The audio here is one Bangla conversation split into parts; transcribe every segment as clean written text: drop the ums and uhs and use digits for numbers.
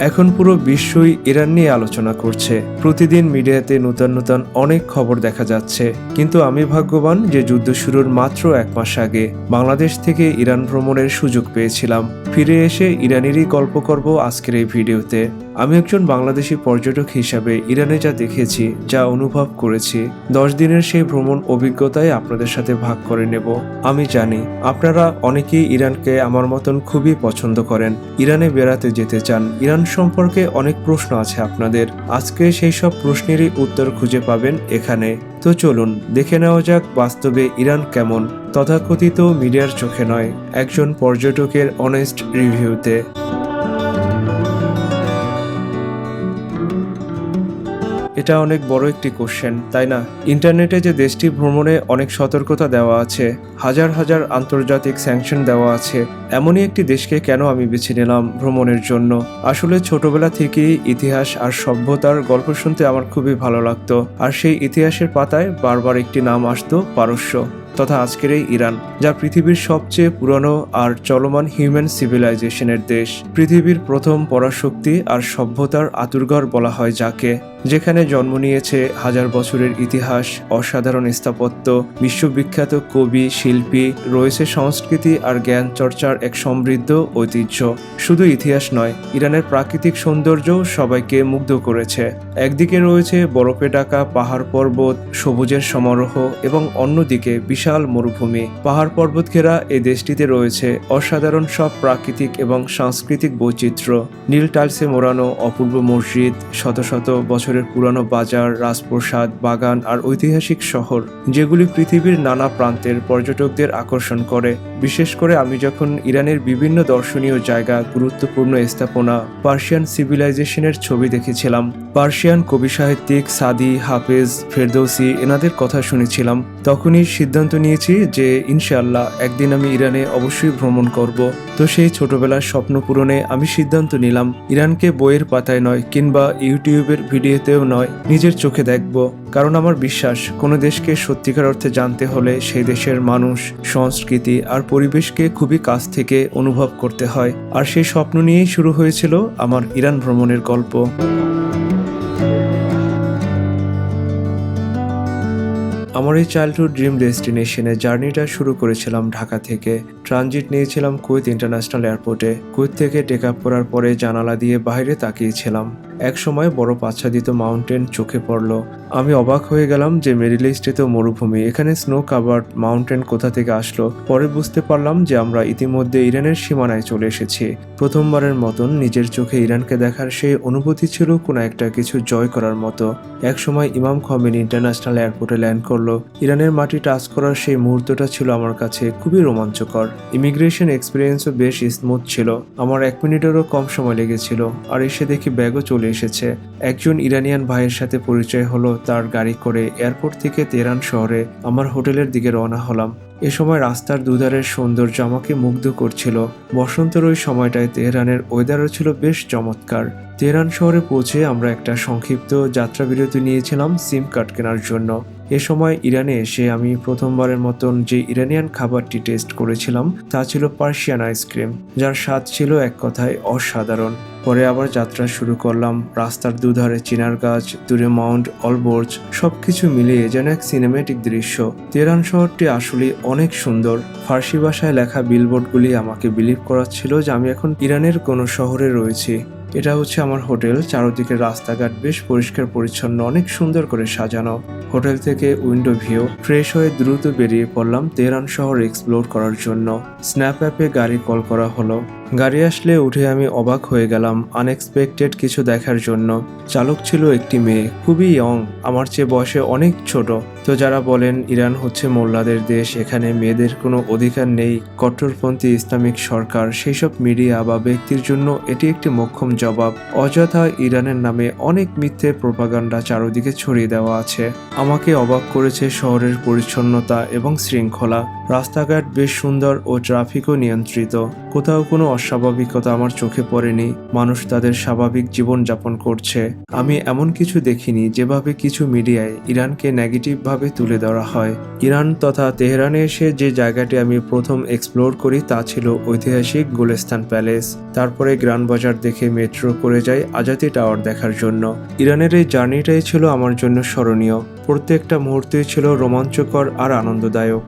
এখন পুরো বিশ্বই ইরান নিয়ে আলোচনা করছে। প্রতিদিন মিডিয়াতে নতুন নতুন অনেক খবর দেখা যাচ্ছে। কিন্তু আমি ভাগ্যবান যে যুদ্ধ শুরুর মাত্র 1 মাস আগে বাংলাদেশ থেকে ইরান ভ্রমণের সুযোগ পেয়েছিলাম। ফিরে এসে ইরানেরই গল্প করব আজকের এই ভিডিওতে। আমি একজন বাংলাদেশি পর্যটক হিসাবে ইরানে যা দেখেছি, যা অনুভব করেছি, 10 দিনের সেই ভ্রমণ অভিজ্ঞতায় আপনাদের সাথে ভাগ করে নেব। আমি জানি আপনারা অনেকেই ইরানকে আমার মতন খুবই পছন্দ করেন, ইরানে বেড়াতে যেতে চান, ইরান সম্পর্কে অনেক প্রশ্ন আছে আপনাদের। আজকে সেই সব প্রশ্নেরই উত্তর খুঁজে পাবেন এখানে। তো চলুন দেখে নেওয়া যাক বাস্তবে ইরান কেমন, তথাকথিত মিডিয়ার চোখে নয়, একজন পর্যটকের অনেস্ট রিভিউতে। এটা অনেক বড় একটি কোশ্চেন, তাই না? ইন্টারনেটে যে দেশটি ভ্রমণে অনেক সতর্কতা দেওয়া আছে, হাজার হাজার আন্তর্জাতিক স্যাংশন দেওয়া আছে, এমনই একটি দেশকে কেন আমি বেছে নিলাম ভ্রমণের জন্য? আসলে ছোটবেলা থেকেই ইতিহাস আর সভ্যতার গল্প শুনতে আমার খুবই ভালো লাগতো। আর সেই ইতিহাসের পাতায় বারবার একটি নাম আসতো, পারস্য, তথা আজকের এই ইরান, যা পৃথিবীর সবচেয়ে পুরনো আর চলমান হিউম্যান সিভিলাইজেশনের দেশ। পৃথিবীর প্রথম পরাশক্তি আর সভ্যতার আতুরঘর বলা হয় যাকে, যেখানে জন্ম নিয়েছে হাজার বছরের ইতিহাস, অসাধারণ স্থাপত্য, বিশ্ববিখ্যাত কবি, শিল্পী, রয়েছে সংস্কৃতি আর জ্ঞান চর্চার এক সমৃদ্ধ ঐতিহ্য। শুধু ইতিহাস নয়, ইরানের প্রাকৃতিক সৌন্দর্যও সবাইকে মুগ্ধ করেছে। একদিকে রয়েছে বরফে ঢাকা পাহাড় পর্বত, সবুজের সমারোহ, এবং অন্যদিকে বিশাল মরুভূমি। পাহাড় পর্বত ঘেরা এই দেশটিতে রয়েছে অসাধারণ সব প্রাকৃতিক এবং সাংস্কৃতিক বৈচিত্র্য। নীল টাইলসে মোড়ানো অপূর্ব মসজিদ, শত শত বছরের পুরানো বাজার, রাজপ্রাসাদ, বাগান আর ঐতিহাসিক শহর, যেগুলি পৃথিবীর নানা প্রান্তের পর্যটকদের আকর্ষণ করে। বিশেষ করে আমি যখন ইরানের বিভিন্ন দর্শনীয় জায়গা, গুরুত্বপূর্ণ স্থাপনা, পার্সিয়ান সিভিলাইজেশনের ছবি দেখেছিলাম, পার্সিয়ান কবি সাহিত্যিক সাদি, হাফেজ, ফেরদৌসি এনাদের কথা শুনেছিলাম, তখনই সিদ্ধান্ত নিয়েছি যে ইনশাআল্লাহ একদিন আমি ইরানে অবশ্যই ভ্রমণ করব। তো সেই ছোটবেলার স্বপ্ন পূরণে আমি সিদ্ধান্ত নিলাম ইরানকে বইয়ের পাতায় নয় কিংবা ইউটিউবের ভিডিওতেও নয়, নিজের চোখে দেখব। কারণ আমার বিশ্বাস, কোনো দেশকে সত্যিকার অর্থে জানতে হলে সেই দেশের মানুষ, সংস্কৃতি আর পরিবেশকে খুবই কাছ থেকে অনুভব করতে হয়। আর সেই স্বপ্ন নিয়েই শুরু হয়েছিল আমার ইরান ভ্রমণের গল্প। আমার এই চাইল্ডহুড ড্রিম ডেস্টিনেশনে জার্নিটা শুরু করেছিলাম ঢাকা থেকে। ট্রানজিট নিয়েছিলাম কুয়েত ইন্টারন্যাশনাল এয়ারপোর্টে। কুয়েত থেকে টেক আপ করার পরে জানালা দিয়ে বাইরে তাকিয়েছিলাম। এক সময় বড় আচ্ছাদিত মাউন্টেন চোখে পড়ল। আমি অবাক হয়ে গেলাম যে মিডল ইস্টে তো মরুভূমি, এখানে স্নো কাভার্ড মাউন্টেন কোথা থেকে আসলো। পরে বুঝতে পারলাম যে আমরা ইতিমধ্যে ইরানের সীমানায় চলে এসেছি। প্রথমবারের মতন নিজের চোখে ইরানকে দেখার সেই অনুভূতি ছিল কোনো একটা কিছু জয় করার মতো। এক সময় ইমাম খোমেনি ইন্টারন্যাশনাল এয়ারপোর্টে ল্যান্ড করলো। ইরানের মাটি টাচ করার সেই মুহূর্তটা ছিল আমার কাছে খুবই রোমাঞ্চকর। ইমিগ্রেশন এক্সপিরিয়েন্সও বেশ স্মুথ ছিল। আমার 1 মিনিটেরও কম সময় লেগেছিল। আর এসে দেখি ব্যাগও চলে এসেছে। একজন ইরানিয়ান ভাইয়ের সাথে পরিচয় হলো, তার গাড়ি করে এয়ারপোর্ট থেকে তেহরান শহরে আমার হোটেলের দিকে রওনা হলাম। এ সময় রাস্তার দুধারের সৌন্দর্য আমাকে মুগ্ধ করছিল। বসন্তের ওই সময়টায় তেহরানের ওয়েদারও ছিল বেশ চমৎকার। তেহরান শহরে পৌঁছে আমরা একটা সংক্ষিপ্ত যাত্রা বিরতি নিয়েছিলাম সিম কার্ড কেনার জন্য। এ সময় ইরানে এসে আমি প্রথমবারের মতন যে ইরানিয়ান খাবারটি টেস্ট করেছিলাম তা ছিল পার্সিয়ান আইসক্রিম, যার স্বাদ ছিল এক কথায় অসাধারণ। পরে আবার যাত্রা শুরু করলাম। রাস্তার দুধারে চিনার গাছ, দূরে মাউন্ট অলবোর্জ, সবকিছু মিলিয়ে যেন এক সিনেমেটিক দৃশ্য। তেহরান শহরটি আসলে অনেক সুন্দর। ফার্সি ভাষায় লেখা বিলবোর্ডগুলি আমাকে বিলিভ করাচ্ছিল যে আমি এখন ইরানের কোনো শহরে রয়েছি। এটা হচ্ছে আমার হোটেল। চারদিকে রাস্তাঘাট বেশ পরিষ্কার পরিচ্ছন্ন, অনেক সুন্দর করে সাজানো। হোটেল থেকে উইন্ডো ভিউ। ফ্রেশ হয়ে দ্রুত বেরিয়ে পড়লাম তেহরান শহর এক্সপ্লোর করার জন্য। স্ন্যাপ অ্যাপে গাড়ি কল করা হলো। গাড়ি আসলে উঠে আমি অবাক হয়ে গেলাম আনএক্সপেক্টেড কিছু দেখার জন্য। চালক ছিল একটি মেয়ে, খুবই ইয়ং, আমার চেয়ে বয়সে অনেক ছোট। তো যারা বলেন ইরান হচ্ছে মোল্লাদের দেশ, এখানে মেয়েদের কোনো অধিকার নেই, কট্টরপন্থী ইসলামিক সরকার, সেই সব মিডিয়া বা ব্যক্তির জন্য এটি একটি মোক্ষম জবাব। অযথা ইরানের নামে অনেক মিথ্যে প্রোপাগান্ডা চারদিকে ছড়িয়ে দেওয়া আছে। আমাকে অবাক করেছে শহরের পরিচ্ছন্নতা এবং শৃঙ্খলা। রাস্তাঘাট বেশ সুন্দর ও ট্রাফিকও নিয়ন্ত্রিত। কোথাও কোনো অস্বাভাবিকতা আমার চোখে পড়েনি। মানুষ তাদের স্বাভাবিক জীবনযাপন করছে। আমি এমন কিছু দেখিনি যেভাবে কিছু মিডিয়ায় ইরানকে নেগেটিভভাবে তুলে ধরা হয়। ইরান তথা তেহরানে এসে যে জায়গাটি আমি প্রথম এক্সপ্লোর করি তা ছিল ঐতিহাসিক গুলিস্তান প্যালেস। তারপরে গ্র্যান্ড বাজার দেখে মেট্রো করে যাই আজাদি টাওয়ার দেখার জন্য। ইরানের এই জার্নিটাই ছিল আমার জন্য স্মরণীয়। প্রত্যেকটা মুহূর্তই ছিল রোমাঞ্চকর আর আনন্দদায়ক।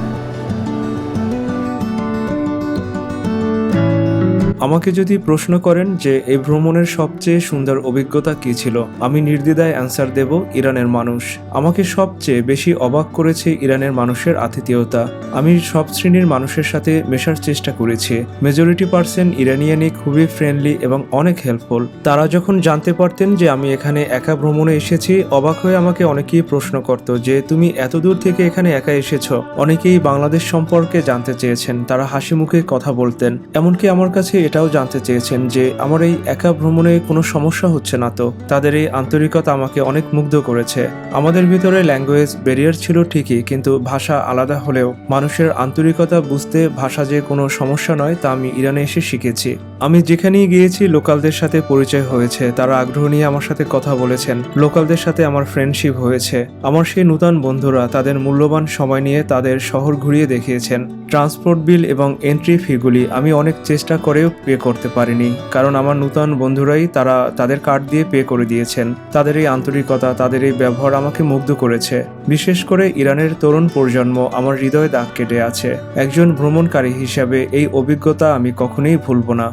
আমাকে যদি প্রশ্ন করেন যে এই ভ্রমণের সবচেয়ে সুন্দর অভিজ্ঞতা কী ছিল, আমি নির্দ্বিধায় অ্যান্সার দেব ইরানের মানুষ। আমাকে সবচেয়ে বেশি অবাক করেছে ইরানের মানুষের আতিথেয়তা। আমি সব শ্রেণীর মানুষের সাথে মেশার চেষ্টা করেছি। মেজরিটি পার্সেন্ট ইরানিয়ানই খুবই ফ্রেন্ডলি এবং অনেক হেল্পফুল। তারা যখন জানতে পারতেন যে আমি এখানে একা ভ্রমণে এসেছি, অবাক হয়ে আমাকে অনেকেই প্রশ্ন করত যে তুমি এত দূর থেকে এখানে একা এসেছো। অনেকেই বাংলাদেশ সম্পর্কে জানতে চেয়েছেন, তারা হাসি মুখে কথা বলতেন। এমনকি আমার কাছে এটাও জানতে চেয়েছেন যে আমার এই একা ভ্রমণে কোনো সমস্যা হচ্ছে না তো। তাদের এই আন্তরিকতা আমাকে অনেক মুগ্ধ করেছে। আমাদের ভিতরে ল্যাঙ্গুয়েজ ব্যারিয়ার ছিল ঠিকই, কিন্তু ভাষা আলাদা হলেও মানুষের আন্তরিকতা বুঝতে ভাষা যে কোনো সমস্যা নয় তা আমি ইরানে এসে শিখেছি। আমি যেখানেই গিয়েছি লোকালদের সাথে পরিচয় হয়েছে, তারা আগ্রহ নিয়ে আমার সাথে কথা বলেছেন। লোকালদের সাথে আমার ফ্রেন্ডশিপ হয়েছে। আমার সেই নূতন বন্ধুরা তাদের মূল্যবান সময় নিয়ে তাদের শহর ঘুরিয়ে দেখিয়েছেন। ট্রান্সপোর্ট বিল এবং এন্ট্রি ফিগুলি আমি অনেক চেষ্টা করেও পে করতে পারিনি, কারণ আমার নূতন বন্ধুরাই তারা তাদের কার্ড দিয়ে পে করে দিয়েছেন। তাদের এই আন্তরিকতা, তাদের এই ব্যবহার আমাকে মুগ্ধ করেছে। বিশেষ করে ইরানের তরুণ প্রজন্ম আমার হৃদয়ে দাগ কেটে আছে। একজন ভ্রমণকারী হিসাবে এই অভিজ্ঞতা আমি কখনোই ভুলব না।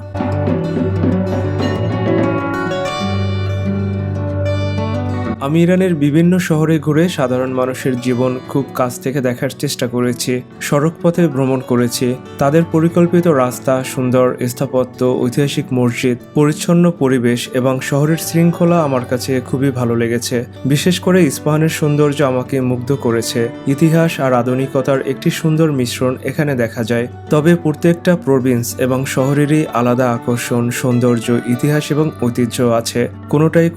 আমি ইরানের বিভিন্ন শহরে ঘুরে সাধারণ মানুষের জীবন খুব কাছ থেকে দেখার চেষ্টা করেছি। সড়কপথে ভ্রমণ করেছি। তাদের পরিকল্পিত রাস্তা, সুন্দর স্থাপত্য, ঐতিহাসিক মসজিদ, পরিচ্ছন্ন পরিবেশ এবং শহরের শৃঙ্খলা আমার কাছে খুবই ভালো লেগেছে। বিশেষ করে ইস্পাহানের সৌন্দর্য আমাকে মুগ্ধ করেছে। ইতিহাস আর আধুনিকতার একটি সুন্দর মিশ্রণ এখানে দেখা যায়। তবে প্রত্যেকটা প্রভিন্স এবং শহরেরই আলাদা আকর্ষণ, সৌন্দর্য, ইতিহাস এবং ঐতিহ্য আছে।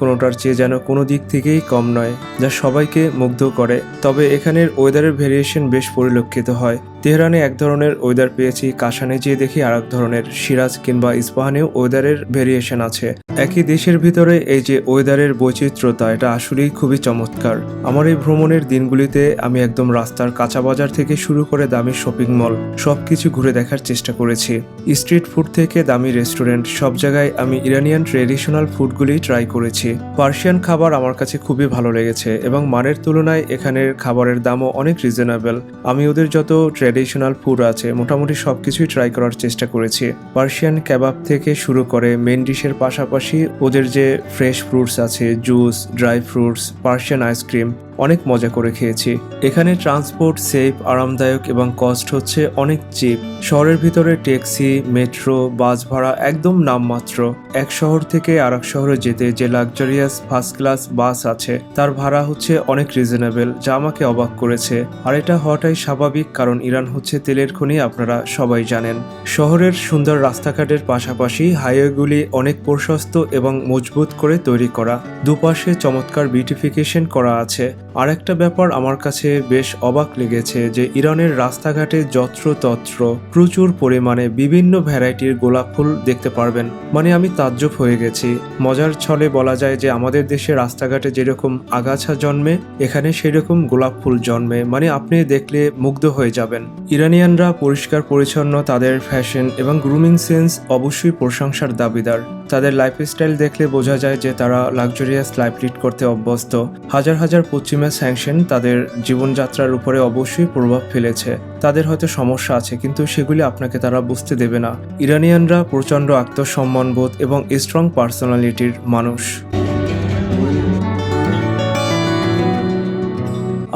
কোনোটার চেয়ে যেন কোনো দিক থেকে কম নয়, যা সবাইকে মুগ্ধ করে। তবে এখানের ওয়েদারের ভেরিয়েশন বেশ পরিলক্ষিত হয়। তেহরানে এক ধরনের ওয়েদার পেয়েছি, কাশানে যেয়ে দেখি আর এক ধরনের। সিরাজ কিংবা ইস্পাহানেও ওয়েদারের ভেরিয়েশন আছে। একই দেশের ভিতরে এই যে ওয়েদারের বৈচিত্র্যতা, এটা আসলেই খুবই চমৎকার। আমার এই ভ্রমণের দিনগুলিতে আমি একদম রাস্তার কাঁচা বাজার থেকে শুরু করে দামি শপিং মল সবকিছু ঘুরে দেখার চেষ্টা করেছি। স্ট্রিট ফুড থেকে দামি রেস্টুরেন্ট, সব জায়গায় আমি ইরানিয়ান ট্রেডিশনাল ফুডগুলি ট্রাই করেছি। পার্সিয়ান খাবার আমার কাছে খুবই ভালো লেগেছে এবং মানের তুলনায় এখানের খাবারের দামও অনেক রিজনেবল। আমি ওদের যত ট্রেডিশনাল ফুড আছে মোটামুটি সবকিছুই ট্রাই করার চেষ্টা করেছি। পার্সিয়ান কেবাব থেকে শুরু করে মেন ডিশের পাশাপাশি ওদের যে ফ্রেশ ফ্রুটস আছে, juice, dry fruits, Persian ice cream, অনেক মজা করে খেয়েছি। এখানে ট্রান্সপোর্ট সেফ, আরামদায়ক এবং কস্ট হচ্ছে অনেক চিপ। শহরের ভিতরে ট্যাক্সি, মেট্রো, বাস ভাড়া একদম নামমাত্র। এক শহর থেকে আরেক শহরে যেতে যে লাক্সারিয়াস ফার্স্ট ক্লাস বাস আছে তার ভাড়া হচ্ছে অনেক রিজনেবল, যা আমাকে অবাক করেছে। আর এটা হওয়াটাই স্বাভাবিক, কারণ ইরান হচ্ছে তেলের খনি, আপনারা সবাই জানেন। শহরের সুন্দর রাস্তাঘাটের পাশাপাশি হাইওয়েগুলি অনেক প্রশস্ত এবং মজবুত করে তৈরি করা। দুপাশে চমৎকার বিউটিফিকেশন করা আছে। আর একটা ব্যাপার আমার কাছে বেশ অবাক লেগেছে যে ইরানের রাস্তাঘাটে যত্রতত্র প্রচুর পরিমাণে বিভিন্ন ভ্যারাইটির গোলাপ ফুল দেখতে পারবেন। মানে আমি তাজ্জব হয়ে গেছি। মজার ছলে বলা যায় যে আমাদের দেশে রাস্তাঘাটে যেরকম আগাছা জন্মে, এখানে সেরকম গোলাপ ফুল জন্মে। মানে আপনি দেখলে মুগ্ধ হয়ে যাবেন। ইরানিয়ানরা পরিষ্কার পরিচ্ছন্ন, তাদের ফ্যাশন এবং গ্রুমিং সেন্স অবশ্যই প্রশংসার দাবিদার। তাদের লাইফস্টাইল দেখলে বোঝা যায় যে তারা লাক্সারিয়াস লাইফ লিড করতে অভ্যস্ত। হাজার হাজার পশ্চিমা স্যাংশন তাদের জীবনযাত্রার উপরে অবশ্যই প্রভাব ফেলেছে। তাদের হয়তো সমস্যা আছে, কিন্তু সেগুলি আপনাকে তারা বুঝতে দেবে না। ইরানিয়ানরা প্রচণ্ড আত্মসম্মানবোধ এবং স্ট্রং পার্সোনালিটির মানুষ।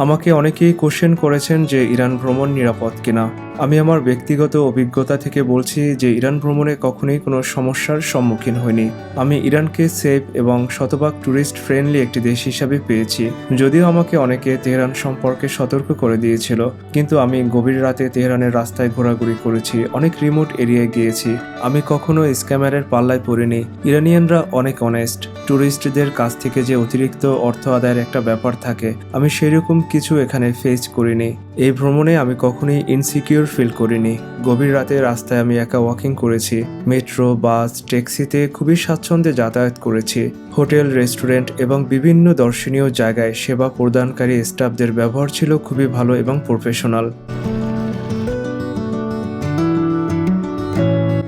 আমাকে অনেকেই কোশ্চেন করেছেন যে ইরান ভ্রমণ নিরাপদ কিনা। আমি আমার ব্যক্তিগত অভিজ্ঞতা থেকে বলছি যে ইরান ভ্রমণে কখনোই কোনো সমস্যার সম্মুখীন হইনি। আমি ইরানকে সেফ এবং শতভাগ ট্যুরিস্ট ফ্রেন্ডলি একটি দেশ হিসাবে পেয়েছি। যদিও আমাকে অনেকে তেহরান সম্পর্কে সতর্ক করে দিয়েছিল, কিন্তু আমি গভীর রাতে তেহরানের রাস্তায় ঘোরাঘুরি করেছি, অনেক রিমোট এরিয়ায় গিয়েছি। আমি কখনো স্ক্যামারের পাল্লায় পড়িনি। ইরানিয়ানরা অনেক অনেস্ট। ট্যুরিস্টদের কাছ থেকে যে অতিরিক্ত অর্থ আদায়ের একটা ব্যাপার থাকে, আমি সেরকম কিছু এখানে ফেস করিনি। এই ভ্রমণে আমি কখনোই ইনসিকিউর ইনসিকিউর ফিল করিনি। গভীর রাতে রাস্তায় আমি একা ওয়াকিং করেছি, মেট্রো, বাস, ট্যাক্সিতে খুবই স্বাচ্ছন্দ্যে যাতায়াত করেছি। হোটেল, রেস্টুরেন্ট এবং বিভিন্ন দর্শনীয় জায়গায় সেবা প্রদানকারী স্টাফদের ব্যবহার ছিল খুবই ভালো এবং প্রফেশনাল।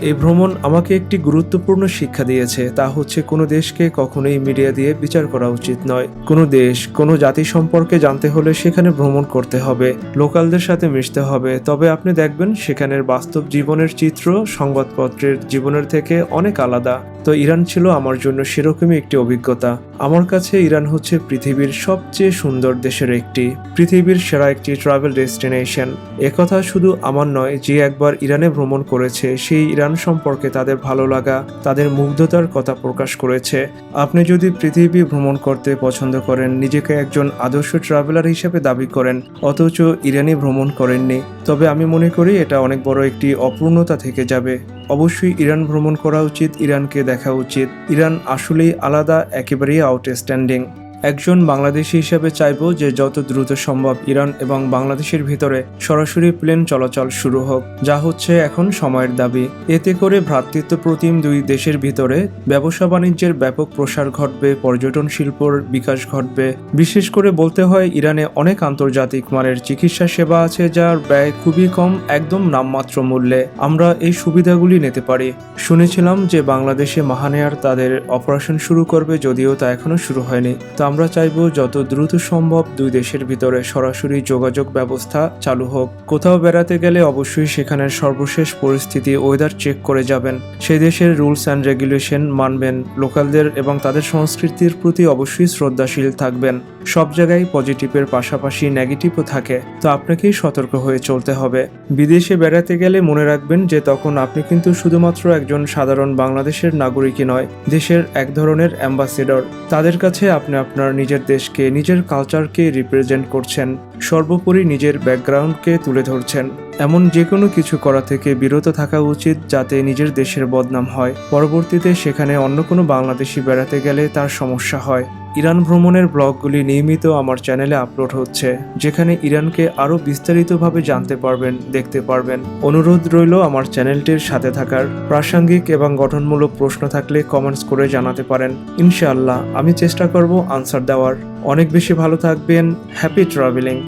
এই ভ্রমণ আমাকে একটি গুরুত্বপূর্ণ শিক্ষা দিয়েছে, তা হচ্ছে কোনো দেশকে কখনোই মিডিয়া দিয়ে বিচার করা উচিত নয়। কোনো দেশ, কোনো জাতি সম্পর্কে জানতে হলে সেখানে ভ্রমণ করতে হবে, লোকালদের সাথে মিশতে হবে, তবে আপনি দেখবেন সেখানের বাস্তব জীবনের চিত্র সংবাদপত্রের জীবনের থেকে অনেক আলাদা। তো ইরান ছিল আমার জন্য সেরকমই একটি অভিজ্ঞতা। আমার কাছে ইরান হচ্ছে পৃথিবীর সবচেয়ে সুন্দর দেশের একটি, পৃথিবীর সেরা একটি ট্রাভেল ডেস্টিনেশন। একথা শুধু আমার নয়, যে একবার ইরানে ভ্রমণ করেছে সেই ইরান সম্পর্কে তাদের ভালো লাগা, তাদের মুগ্ধতার কথা প্রকাশ করেছে। আপনি যদি পৃথিবী ভ্রমণ করতে পছন্দ করেন, নিজেকে একজন আদর্শ ট্রাভেলার হিসেবে দাবি করেন, অথচ ইরানি ভ্রমণ করেননি, তবে আমি মনে করি এটা অনেক বড় একটি অপূর্ণতা থেকে যাবে। অবশ্যই ইরান ভ্রমণ করা উচিত, ইরানকে দেখা উচিত। ইরান আসলেই আলাদা, একেবারেই আউটস্ট্যান্ডিং। একজন বাংলাদেশি হিসেবে চাইবো যে যত দ্রুত সম্ভব ইরান এবং বাংলাদেশের ভিতরে সরাসরি প্লেন চলাচল শুরু হোক, যা হচ্ছে এখন সময়ের দাবি। এতে করে ভ্রাতৃত্বপ্রতিম দুই দেশের ভিতরে ব্যবসা বাণিজ্যের ব্যাপক প্রসার ঘটবে, পর্যটন শিল্পর বিকাশ ঘটবে। বিশেষ করে বলতে হয়, ইরানে অনেক আন্তর্জাতিক মানের চিকিৎসা সেবা আছে যার ব্যয় খুবই কম, একদম নামমাত্র মূল্যে আমরা এই সুবিধাগুলি নিতে পারি। শুনেছিলাম যে বাংলাদেশে মাহানেয়ার তাদের অপারেশন শুরু করবে, যদিও তা এখনো শুরু হয়নি। আমরা চাইবো যত দ্রুত সম্ভব দুই দেশের ভিতরে সরাসরি যোগাযোগ ব্যবস্থা চালু হোক। কোথাও বেড়াতে গেলে অবশ্যই সেখানের সর্বশেষ পরিস্থিতি, ওয়েদার চেক করে যাবেন। সেই দেশের রুলস অ্যান্ড রেগুলেশন মানবেন, লোকালদের এবং তাদের সংস্কৃতির প্রতি অবশ্যই শ্রদ্ধাশীল থাকবেন। সব জায়গায় পজিটিভের পাশাপাশি নেগেটিভও থাকে, তো আপনাকেই সতর্ক হয়ে চলতে হবে। বিদেশে বেড়াতে গেলে মনে রাখবেন যে তখন আপনি কিন্তু শুধুমাত্র একজন সাধারণ বাংলাদেশের নাগরিকই নয়, দেশের এক ধরনের অ্যাম্বাসেডর। তাদের কাছে আপনি আপনার নিজের দেশকে, নিজের কালচারকে রিপ্রেজেন্ট করছেন, সর্বোপরি নিজের ব্যাকগ্রাউন্ডকে তুলে ধরছেন। এমন যে কোনো কিছু করা থেকে বিরত থাকা উচিত যাতে নিজের দেশের বদনাম হয়, পরবর্তীতে সেখানে অন্য কোনো বাংলাদেশি বেড়াতে গেলে তার সমস্যা হয়। ইরান ভ্রমণের ব্লগগুলি নিয়মিত আমার চ্যানেলে আপলোড হচ্ছে, যেখানে ইরানকে আরও বিস্তারিতভাবে জানতে পারবেন, দেখতে পারবেন। অনুরোধ রইল আমার চ্যানেলটির সাথে থাকার। প্রাসঙ্গিক এবং গঠনমূলক প্রশ্ন থাকলে কমেন্টস করে জানাতে পারেন। ইনশাআল্লাহ আমি চেষ্টা করব আনসার দেওয়ার। অনেক বেশি ভালো থাকবেন। Happy travelling.